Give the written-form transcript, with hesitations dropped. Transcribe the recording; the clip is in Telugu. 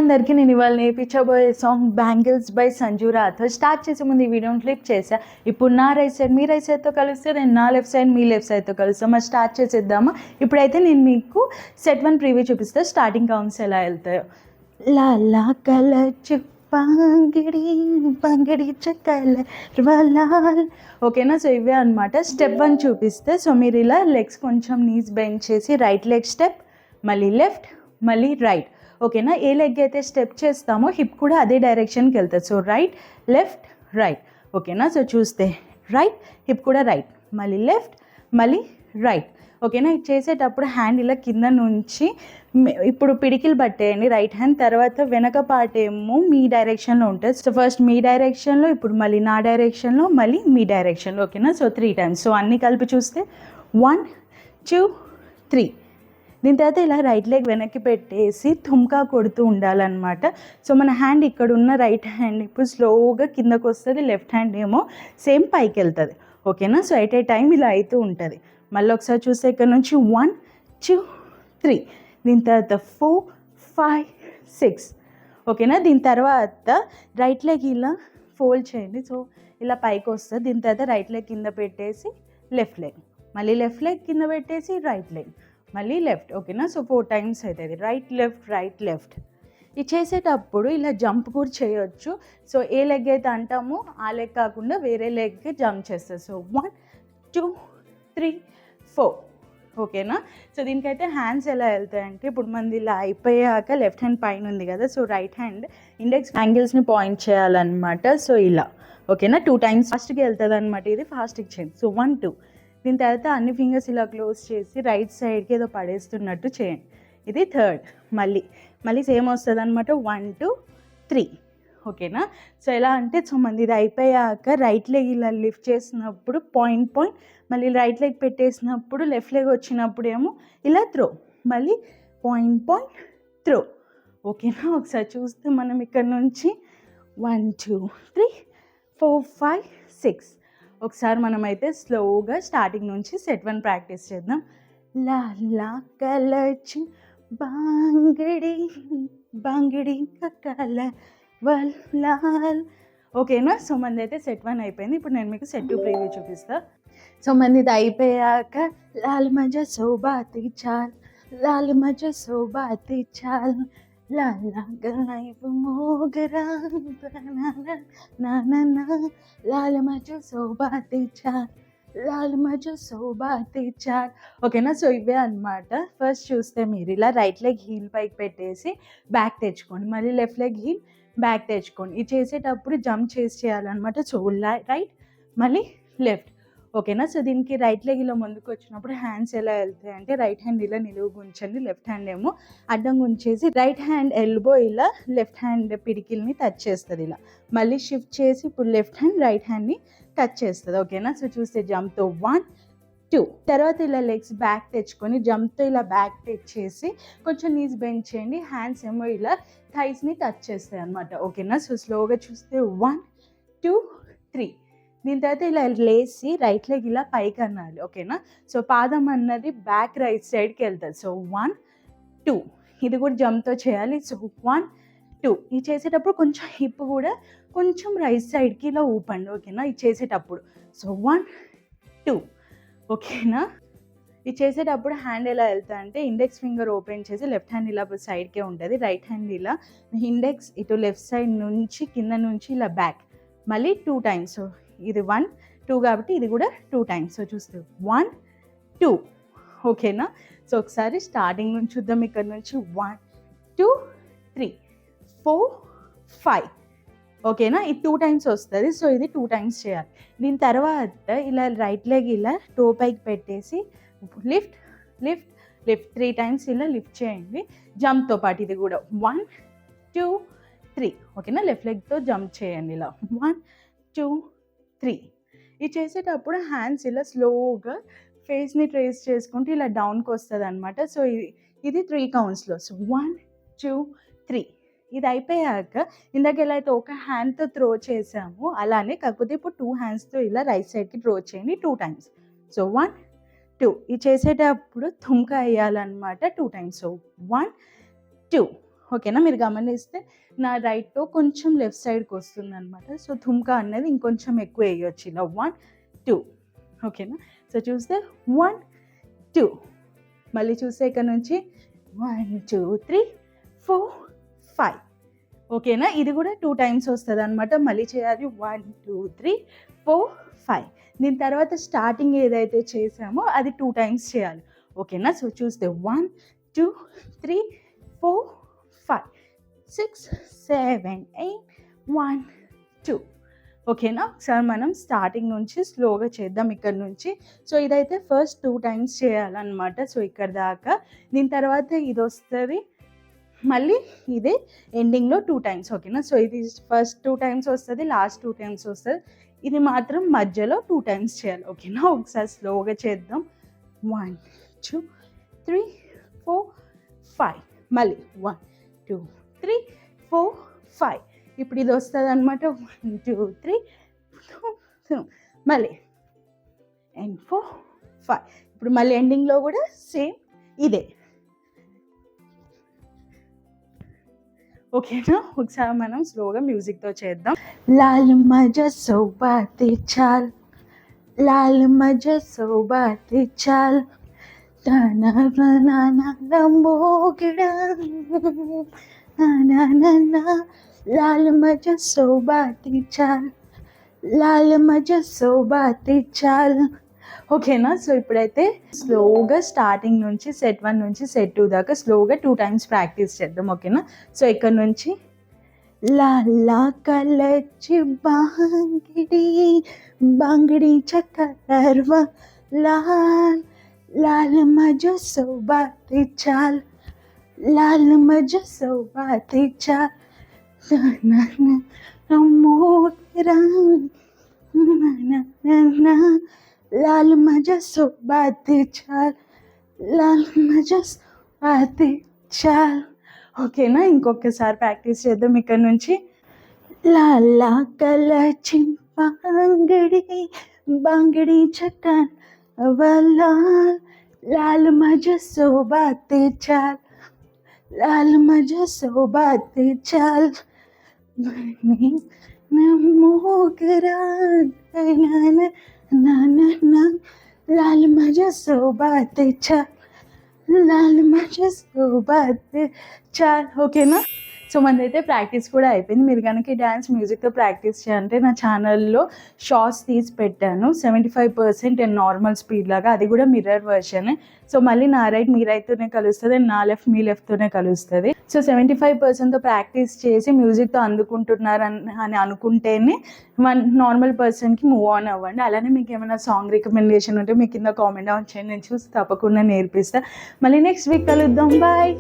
అందరికీ నేను ఇవాళ నేర్పించబోయే song bangles by Sanju Rathod. Start చేసే ముందు ఈ వీడియోని క్లిక్ చేసా. ఇప్పుడు నా రైట్ సైడ్ మీ రైట్ సైడ్తో కలిస్తే నేను నా లెఫ్ట్ సైడ్ మీ లెఫ్ట్ సైడ్తో కలుస్తాం. మరి స్టార్ట్ చేసేద్దామా? ఇప్పుడైతే నేను మీకు సెట్ 1 ప్రీవ్యూ చూపిస్తా. స్టార్టింగ్ కౌంట్స్ ఎలా వెళ్తాయో. లాలా కలచు పంగిడి పంగిడి చక్కల వలాల్. ఓకేనా? సో ఇవే అనమాట. స్టెప్ 1 చూపిస్తే, సో మీరు ఇలా లెగ్స్ కొంచెం నీస్ బెండ్ చేసి రైట్ లెగ్ స్టెప్, మళ్ళీ లెఫ్ట్, మళ్ళీ రైట్. ఓకేనా? ఏ లెగ్ అయితే స్టెప్ చేస్తామో హిప్ కూడా అదే డైరెక్షన్కి వెళ్తుంది. So right left right. ఓకేనా? సో చూస్తే రైట్, హిప్ కూడా రైట్, మళ్ళీ లెఫ్ట్, మళ్ళీ రైట్. ఓకేనా? ఇది చేసేటప్పుడు హ్యాండ్ ఇలా కింద నుంచి ఇప్పుడు పిడికిలు పట్టేయండి రైట్ హ్యాండ్. తర్వాత వెనక పార్ట్ ఏమో మీ డైరెక్షన్లో ఉంటుంది. సో ఫస్ట్ మీ డైరెక్షన్లో, ఇప్పుడు మళ్ళీ నా డైరెక్షన్లో, మళ్ళీ మీ డైరెక్షన్లో. ఓకేనా? So 3 times. సో అన్నీ కలిపి చూస్తే 1 2 3. దీని తర్వాత ఇలా రైట్ లెగ్ వెనక్కి పెట్టేసి తుమ్కా కొడుతూ ఉండాలన్నమాట. సో మన హ్యాండ్ ఇక్కడ ఉన్న రైట్ హ్యాండ్ ఇప్పుడు స్లోగా కిందకు వస్తుంది, లెఫ్ట్ హ్యాండ్ ఏమో సేమ్ పైకి వెళ్తుంది. ఓకేనా? సో ఎట్ ఏ టైం ఇలా అవుతూ ఉంటుంది. మళ్ళీ ఒకసారి చూస్తే ఇక్కడ నుంచి 1 2 3. దీని తర్వాత 4 5 6. ఓకేనా? దీని తర్వాత రైట్ లెగ్ ఇలా ఫోల్డ్ చేయండి. సో ఇలా పైకి వస్తుంది. దీని తర్వాత రైట్ లెగ్ కింద పెట్టేసి లెఫ్ట్ లెగ్, మళ్ళీ లెఫ్ట్ లెగ్ కింద పెట్టేసి రైట్ లెగ్, మళ్ళీ లెఫ్ట్. ఓకేనా? సో 4 టైమ్స్ అవుతుంది. Right left right left. ఇది చేసేటప్పుడు ఇలా జంప్ కూడా చేయొచ్చు. సో ఏ లెగ్ అయితే అంటామో ఆ లెగ్ కాకుండా వేరే లెగ్కి జంప్ చేస్తారు. సో 1 2 3 4. ఓకేనా? సో దీనికైతే హ్యాండ్స్ ఎలా వెళ్తాయంటే, ఇప్పుడు మనది ఇలా అయిపోయాక లెఫ్ట్ హ్యాండ్ పైన ఉంది కదా, సో రైట్ హ్యాండ్ ఇండెక్స్ యాంగిల్స్ని పాయింట్ చేయాలన్నమాట. సో ఇలా. ఓకేనా? 2 టైమ్స్ ఫాస్ట్గా వెళ్తుంది అనమాట. ఇది ఫాస్ట్గా చేయండి. సో 1 2. దీని తర్వాత అన్ని ఫింగర్స్ ఇలా క్లోజ్ చేసి రైట్ సైడ్కి ఏదో పడేస్తున్నట్టు చేయండి. ఇది థర్డ్. మళ్ళీ సేమ్ వస్తుంది అనమాట. 1 2 3. ఓకేనా? సో ఎలా అంటే, సో మంది ఇది అయిపోయాక రైట్ లెగ్ ఇలా లిఫ్ట్ చేసినప్పుడు పాయింట్, మళ్ళీ రైట్ లెగ్ పెట్టేసినప్పుడు లెఫ్ట్ లెగ్ వచ్చినప్పుడు ఏమో ఇలా త్రో, మళ్ళీ పాయింట్ త్రో. ఓకేనా? ఒకసారి చూస్తే మనం ఇక్కడ నుంచి 1 2 3 4 5 6. ఒకసారి మనమైతే స్లోగా స్టార్టింగ్ నుంచి సెట్ 1 ప్రాక్టీస్ చేద్దాం. లా లా కలచు బాంగిడి బాంగిడి కల వలాల్. ఓకేనా? సో మంది అయితే సెట్ 1 అయిపోయింది. ఇప్పుడు నేను మీకు సెట్ 2 ప్రీవ్యూ చూపిస్తా. సో మంది ఇది అయిపోయాక లాల్ మజా సోబాతి చాల్, లాల్ మజా సోబాతి చాల్, లాలా గైబు మోగరా నా లాల్ మజా సోబాతి చాల్, లాల్ మజా సోబాతి చాల్. ఓకేనా? సో ఇవే అనమాట. ఫస్ట్ చూస్తే మీరు ఇలా రైట్ లెగ్ హీల్ పైకి పెట్టేసి బ్యాక్ తెచ్చుకోండి, మళ్ళీ లెఫ్ట్ లెగ్ హీల్ బ్యాక్ తెచ్చుకోండి. ఇది చేసేటప్పుడు జంప్ చేయాలన్నమాట. సో రైట్, మళ్ళీ లెఫ్ట్. ఓకేనా? సో దీనికి రైట్ లెగ్ ఇలా ముందుకు వచ్చినప్పుడు హ్యాండ్స్ ఎలా వెళ్తాయి అంటే, రైట్ హ్యాండ్ ఇలా నిలువుగా ఉంచండి, లెఫ్ట్ హ్యాండ్ ఏమో అడ్డంగా ఉంచేసి రైట్ హ్యాండ్ ఎల్బో ఇలా లెఫ్ట్ హ్యాండ్ పిడికిల్ని టచ్ చేస్తుంది. ఇలా మళ్ళీ షిఫ్ట్ చేసి ఇప్పుడు లెఫ్ట్ హ్యాండ్ రైట్ హ్యాండ్ని టచ్ చేస్తుంది. ఓకేనా? సో చూస్తే జంప్తో 1 2. తర్వాత ఇలా లెగ్స్ బ్యాక్ తెచ్చుకొని జంప్తో ఇలా బ్యాక్ తెచ్చేసి కొంచెం నీస్ బెండ్ చేయండి. హ్యాండ్స్ ఏమో ఇలా థైస్ని టచ్ చేస్తాయి అనమాట. ఓకేనా? సో స్లోగా చూస్తే 1 2 3. దీని తర్వాత ఇలా లేసి రైట్ లెగ్ ఇలా పైకి అనాలి. ఓకేనా? సో పాదం అన్నది బ్యాక్ రైట్ సైడ్కి వెళ్తుంది. సో 1 2. ఇది కూడా జంప్తో చేయాలి. సో 1 2. ఇది చేసేటప్పుడు కొంచెం హిప్ కూడా కొంచెం రైట్ సైడ్కి ఇలా ఊపండి. ఓకేనా? ఇది చేసేటప్పుడు. సో 1 2. ఓకేనా? ఇది చేసేటప్పుడు హ్యాండ్ ఎలా వెళ్తా అంటే, ఇండెక్స్ ఫింగర్ ఓపెన్ చేసి లెఫ్ట్ హ్యాండ్ ఇలా సైడ్కే ఉంటుంది, రైట్ హ్యాండ్ ఇలా ఇండెక్స్ ఇటు లెఫ్ట్ సైడ్ నుంచి కింద నుంచి ఇలా బ్యాక్, మళ్ళీ 2 టైమ్స్. సో ఇది 1 2 కాబట్టి ఇది కూడా 2 టైమ్స్. సో చూస్తే 1 2. ఓకేనా? సో ఒకసారి స్టార్టింగ్ నుంచి చూద్దాం. ఇక్కడ నుంచి 1 2 3 4 5. ఓకేనా? ఇది 2 టైమ్స్ వస్తుంది. సో ఇది 2 టైమ్స్ చేయాలి. దీని తర్వాత ఇలా రైట్ లెగ్ ఇలా టో పైకి పెట్టేసి లిఫ్ట్ లిఫ్ట్ లిఫ్ట్ 3 టైమ్స్ ఇలా లిఫ్ట్ చేయండి జంప్తో పాటు. ఇది కూడా 1 2 3. ఓకేనా? లెఫ్ట్ లెగ్తో జంప్ చేయండి ఇలా 1 2 3. ఇది చేసేటప్పుడు హ్యాండ్స్ ఇలా స్లోగా ఫేస్ని ట్రేస్ చేసుకుంటూ ఇలా డౌన్కి వస్తుంది అనమాట. సో ఇది 3 కౌంట్స్లో. సో 1 2 3. ఇది అయిపోయాక ఇందాక ఎలా అయితే ఒక హ్యాండ్తో త్రో చేసాము అలానే, కాకపోతే ఇప్పుడు 2 హ్యాండ్స్తో ఇలా రైట్ సైడ్కి త్రో చేయండి 2 టైమ్స్. సో 1 2. ఇది చేసేటప్పుడు తుమ్కా వేయాలన్నమాట 2 టైమ్స్. సో 1 2. ఓకేనా. మీరు గమనిస్తే నా రైట్ టో కొంచెం లెఫ్ట్ సైడ్కి వస్తుంది అనమాట. సో థుమ్కా అనేది ఇంకొంచెం ఎక్కువ వేయొచ్చు ఇలా 1 2 ఓకేనా. సో చూస్తే 1 2 మళ్ళీ చూస్తే ఇక్కడ నుంచి 1 2 3 4 5 ఓకేనా. ఇది కూడా 2 టైమ్స్ వస్తుంది అనమాట. మళ్ళీ చేయాలి 1 2 3 4 5. దీని తర్వాత స్టార్టింగ్ ఏదైతే చేసామో అది 2 టైమ్స్ చేయాలి ఓకేనా. సో చూస్తే 1 2 3 4 5 6 7 8 1 2 ఓకేనా. ఒకసారి మనం స్టార్టింగ్ నుంచి స్లోగా చేద్దాం ఇక్కడ నుంచి. సో ఇదైతే ఫస్ట్ 2 టైమ్స్ చేయాలన్నమాట. సో ఇక్కడ దాకా. దీని తర్వాత ఇది వస్తుంది, మళ్ళీ ఇదే ఎండింగ్లో 2 టైమ్స్ ఓకేనా. సో ఇది ఫస్ట్ 2 టైమ్స్ వస్తుంది, లాస్ట్ 2 టైమ్స్ వస్తుంది. ఇది మాత్రం మధ్యలో 2 టైమ్స్ చేయాలి ఓకేనా. ఒకసారి స్లోగా చేద్దాం. 1 2 3 4 5 మళ్ళీ 1 2 3 4 5. ఇప్పుడు ఇది వస్తుంది అనమాట. 1 2 3 4 మళ్ళీ అండ్ 4 5. ఇప్పుడు మళ్ళీ ఎండింగ్లో కూడా సేమ్ ఇదే ఓకేనా. ఒకసారి మనం స్లోగా మ్యూజిక్తో చేద్దాం. లాల్ మజా సౌబాతి చాల్, లాల్ మజా సౌబాతి చాల్, మోగిడా లాల్ మజా సౌబాతి చాల్, లాల్ మజా సౌబాతి చాల్ ఓకేనా. సో ఇప్పుడైతే స్లోగా స్టార్టింగ్ నుంచి సెట్ 1 నుంచి సెట్ 2 దాకా స్లోగా 2 టైమ్స్ ప్రాక్టీస్ చేద్దాం ఓకేనా. సో ఇక్కడ నుంచి లాలా కలచి బాంగిడి బాంగిడి చక్కర్వ లాల్ లాల్ మజా సౌబాతి చాల్, లాల్ మజా సౌబాతి చాల్ లాల్ మజా సౌబాతి చాల్, లాల్ మజా సౌబాతి చాల్ ఓకేనా. ఇంకొకసారి ప్రాక్టీస్ చేద్దాం ఇక్కడ నుంచి. లాలా కలచి బాంగడి బాంగడి చక్కన్ లాల్ లాల్ మజా సౌబాతి చాల్, లాల్ మజా సౌబాతి చాల్ మోగరా లాల్ మజా సౌబాతి చాల్, లాల్ మజా సౌబాతి చాల్ ఓకేనా. సో మనదైతే ప్రాక్టీస్ కూడా అయిపోయింది. మీరు కనుక ఈ డ్యాన్స్ మ్యూజిక్తో ప్రాక్టీస్ చేయాలంటే నా ఛానల్లో షార్ట్స్ తీసి పెట్టాను 75% అండ్ నార్మల్ స్పీడ్ లాగా, అది కూడా మిర్రర్ వర్షన్. సో మళ్ళీ నా రైట్ మీ రైట్తోనే కలుస్తుంది అండ్ నా లెఫ్ట్ మీ లెఫ్ట్తోనే కలుస్తుంది. సో 75%తో ప్రాక్టీస్ చేసి మ్యూజిక్తో అందుకుంటున్నారని అనుకుంటేనే నార్మల్ పర్సన్కి మూవ్ ఆన్ అవ్వండి. అలానే మీకు ఏమైనా సాంగ్ రికమెండేషన్ ఉంటే మీ కింద కామెంట్ ఆన్ చేయండి, నేను చూసి తప్పకుండా నేర్పిస్తాను. మళ్ళీ నెక్స్ట్ వీక్ కలుద్దాం. బాయ్.